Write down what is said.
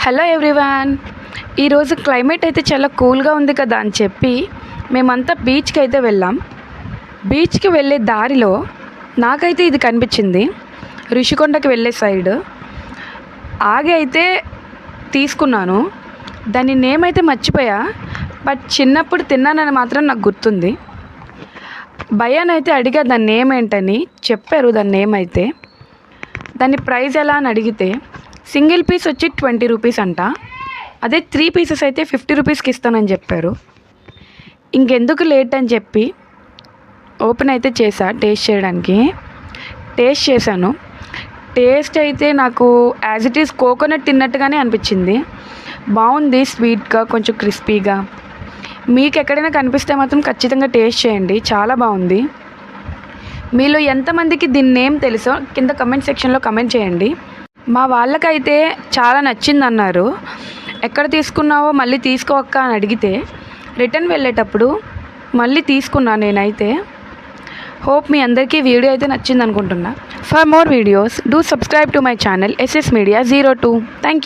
Hello everyone. ఈరోజు climate అయితే చాలా కూల్గా ఉంది కదా అని చెప్పి మేమంతా బీచ్కి అయితే వెళ్ళాం. బీచ్కి వెళ్ళే దారిలో నాకైతే ఇది కనిపించింది. ఋషికొండకి వెళ్ళే సైడ్ ఆగి అయితే తీసుకున్నాను. దాని నేమ్ అయితే మర్చిపోయా, బట్ చిన్నప్పుడు తిన్నానని మాత్రం నాకు గుర్తుంది. భయానైతే అడిగా దాని నేమ్ ఏంటని. చెప్పారు దాని నేమ్ అయితే. దాని ప్రైస్ ఎలా అని అడిగితే సింగిల్ పీస్ వచ్చి 20 రూపీస్ అంట. అదే 3 పీసెస్ అయితే 50 రూపీస్కి ఇస్తానని చెప్పారు. ఇంకెందుకు లేట్ అని చెప్పి ఓపెన్ అయితే చేశా టేస్ట్ చేయడానికి. టేస్ట్ చేశాను. టేస్ట్ అయితే నాకు యాజ్ ఇట్ ఈస్ కోకోనట్ తిన్నట్టుగానే అనిపించింది. బాగుంది, స్వీట్గా, కొంచెం క్రిస్పీగా. మీకు ఎక్కడైనా కనిపిస్తే మాత్రం ఖచ్చితంగా టేస్ట్ చేయండి, చాలా బాగుంది. మీలో ఎంతమందికి దీని నేమ్ తెలుసో కింద కమెంట్ సెక్షన్లో కమెంట్ చేయండి. మా వాళ్ళకైతే చాలా నచ్చింది అన్నారు. ఎక్కడ తీసుకున్నావో మళ్ళీ తీసుకోవక్క అని అడిగితే రిటర్న్ వెళ్ళేటప్పుడు మళ్ళీ తీసుకున్నాను నేనైతే. హోప్ మీ అందరికీ వీడియో అయితే నచ్చింది అనుకుంటున్నా. For more videos do subscribe to my channel SS Media 02. Thank you.